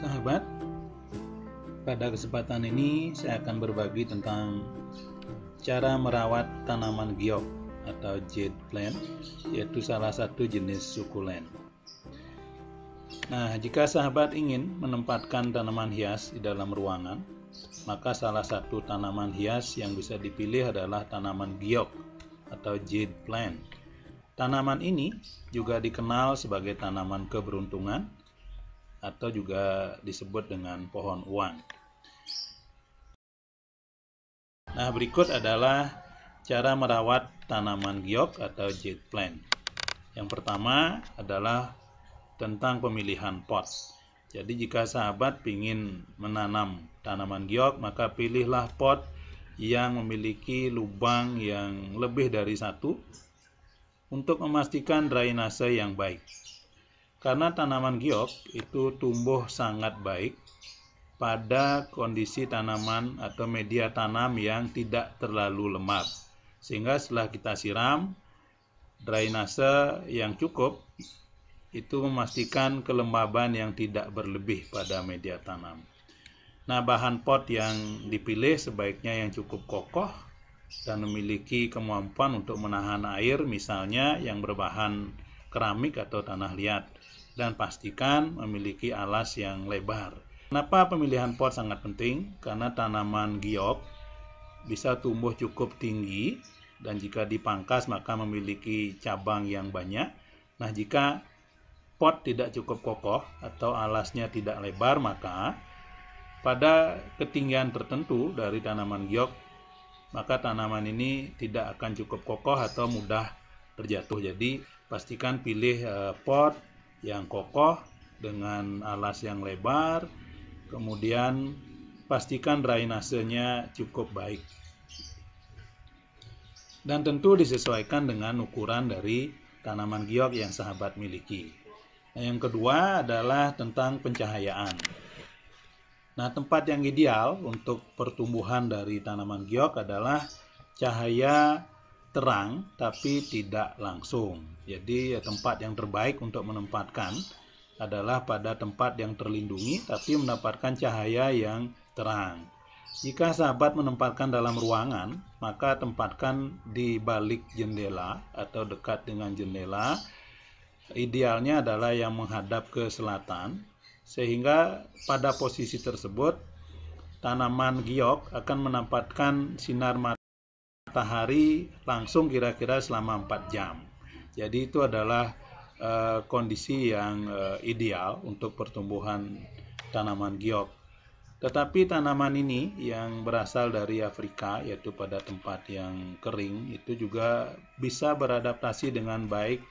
Sahabat, pada kesempatan ini saya akan berbagi tentang cara merawat tanaman giok atau jade plant, yaitu salah satu jenis sukulen. Nah, jika sahabat ingin menempatkan tanaman hias di dalam ruangan, maka salah satu tanaman hias yang bisa dipilih adalah tanaman giok atau jade plant. Tanaman ini juga dikenal sebagai tanaman keberuntungan atau juga disebut dengan pohon uang. Nah, berikut adalah cara merawat tanaman giok atau jade plant. Yang pertama adalah tentang pemilihan pot. Jadi jika sahabat ingin menanam tanaman giok, maka pilihlah pot yang memiliki lubang yang lebih dari satu untuk memastikan drainase yang baik. Karena tanaman giok itu tumbuh sangat baik pada kondisi tanaman atau media tanam yang tidak terlalu lembab. Sehingga setelah kita siram, drainase yang cukup itu memastikan kelembaban yang tidak berlebih pada media tanam. Nah, bahan pot yang dipilih sebaiknya yang cukup kokoh dan memiliki kemampuan untuk menahan air, misalnya yang berbahan keramik atau tanah liat, dan pastikan memiliki alas yang lebar. Kenapa pemilihan pot sangat penting? Karena tanaman giok bisa tumbuh cukup tinggi dan jika dipangkas maka memiliki cabang yang banyak. Nah, jika pot tidak cukup kokoh atau alasnya tidak lebar, maka pada ketinggian tertentu dari tanaman giok, maka tanaman ini tidak akan cukup kokoh atau mudah terjatuh. Jadi pastikan pilih pot yang kokoh dengan alas yang lebar, kemudian pastikan drainasenya cukup baik. Dan tentu disesuaikan dengan ukuran dari tanaman giok yang sahabat miliki. Nah, yang kedua adalah tentang pencahayaan. Nah, tempat yang ideal untuk pertumbuhan dari tanaman giok adalah cahaya terang tapi tidak langsung. Jadi tempat yang terbaik untuk menempatkan adalah pada tempat yang terlindungi tapi mendapatkan cahaya yang terang. Jika sahabat menempatkan dalam ruangan, maka tempatkan di balik jendela atau dekat dengan jendela. Idealnya adalah yang menghadap ke selatan, sehingga pada posisi tersebut tanaman giok akan mendapatkan sinar matahari langsung kira-kira selama 4 jam. Jadi itu adalah kondisi yang ideal untuk pertumbuhan tanaman giok. Tetapi tanaman ini yang berasal dari Afrika, yaitu pada tempat yang kering, itu juga bisa beradaptasi dengan baik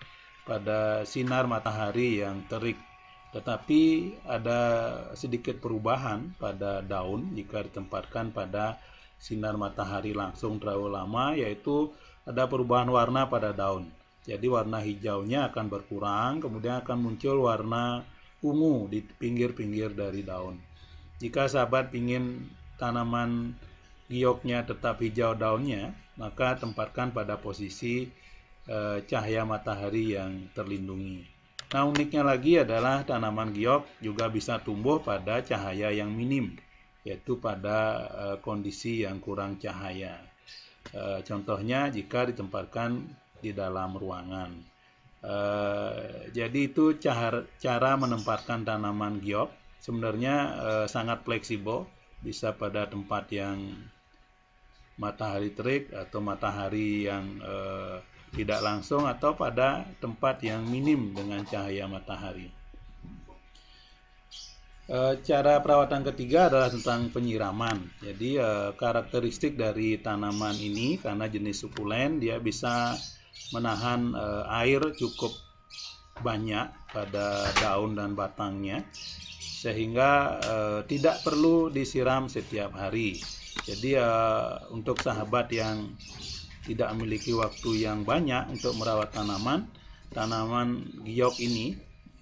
pada sinar matahari yang terik. Tetapi ada sedikit perubahan pada daun jika ditempatkan pada sinar matahari langsung terlalu lama, yaitu ada perubahan warna pada daun. Jadi warna hijaunya akan berkurang, kemudian akan muncul warna ungu di pinggir-pinggir dari daun. Jika sahabat ingin tanaman gioknya tetap hijau daunnya, maka tempatkan pada posisi cahaya matahari yang terlindungi. Nah, uniknya lagi adalah tanaman giok juga bisa tumbuh pada cahaya yang minim, yaitu pada kondisi yang kurang cahaya. Contohnya jika ditempatkan di dalam ruangan. Jadi itu cara menempatkan tanaman giok. Sebenarnya sangat fleksibel, bisa pada tempat yang matahari terik atau matahari yang tidak langsung atau pada tempat yang minim dengan cahaya matahari. Cara perawatan ketiga adalah tentang penyiraman. Jadi karakteristik dari tanaman ini karena jenis sukulen, dia bisa menahan air cukup banyak pada daun dan batangnya, sehingga tidak perlu disiram setiap hari. Jadi untuk sahabat yang tidak memiliki waktu yang banyak untuk merawat tanaman giok ini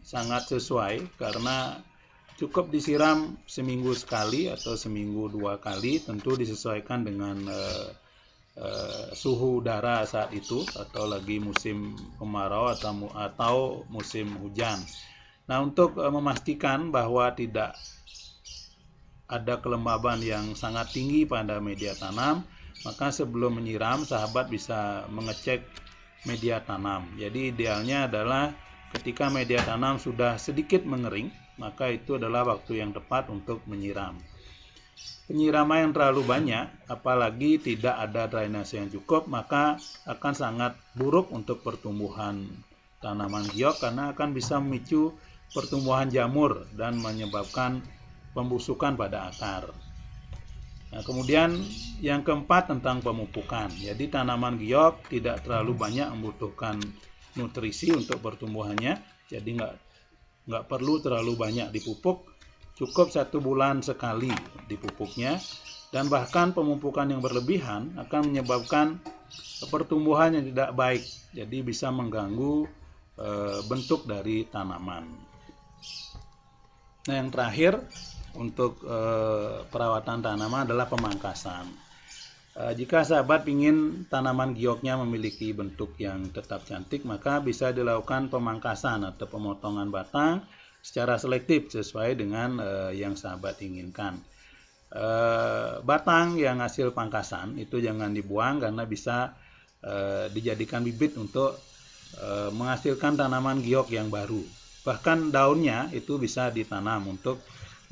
sangat sesuai karena cukup disiram seminggu sekali atau seminggu 2 kali, tentu disesuaikan dengan suhu udara saat itu atau lagi musim kemarau atau musim hujan. Nah, untuk memastikan bahwa tidak ada kelembaban yang sangat tinggi pada media tanam, maka sebelum menyiram sahabat bisa mengecek media tanam. Jadi idealnya adalah ketika media tanam sudah sedikit mengering, maka itu adalah waktu yang tepat untuk menyiram. Penyiraman yang terlalu banyak, apalagi tidak ada drainase yang cukup, maka akan sangat buruk untuk pertumbuhan tanaman giok karena akan bisa memicu pertumbuhan jamur dan menyebabkan pembusukan pada akar. Nah, kemudian yang keempat tentang pemupukan. Jadi tanaman giok tidak terlalu banyak membutuhkan nutrisi untuk pertumbuhannya, jadi nggak perlu terlalu banyak dipupuk. Cukup 1 bulan sekali dipupuknya, dan bahkan pemupukan yang berlebihan akan menyebabkan pertumbuhan yang tidak baik, jadi bisa mengganggu bentuk dari tanaman. Nah, yang terakhir untuk perawatan tanaman adalah pemangkasan. Jika sahabat ingin tanaman gioknya memiliki bentuk yang tetap cantik, maka bisa dilakukan pemangkasan atau pemotongan batang secara selektif sesuai dengan yang sahabat inginkan. Batang yang hasil pangkasan itu jangan dibuang karena bisa dijadikan bibit untuk menghasilkan tanaman giok yang baru. Bahkan daunnya itu bisa ditanam untuk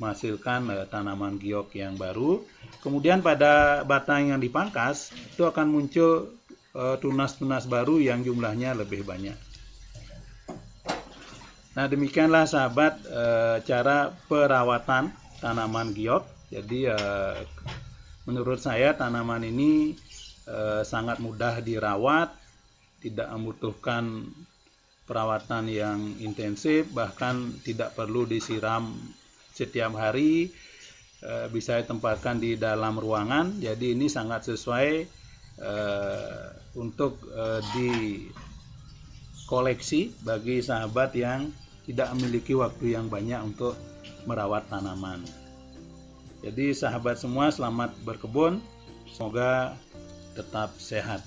menghasilkan tanaman giok yang baru. Kemudian pada batang yang dipangkas itu akan muncul tunas-tunas baru yang jumlahnya lebih banyak. Nah, demikianlah sahabat cara perawatan tanaman giok. Jadi menurut saya tanaman ini sangat mudah dirawat, tidak membutuhkan perawatan yang intensif, bahkan tidak perlu disiram setiap hari, bisa ditempatkan di dalam ruangan. Jadi ini sangat sesuai untuk dikoleksi bagi sahabat yang tidak memiliki waktu yang banyak untuk merawat tanaman. Jadi sahabat semua, selamat berkebun, semoga tetap sehat.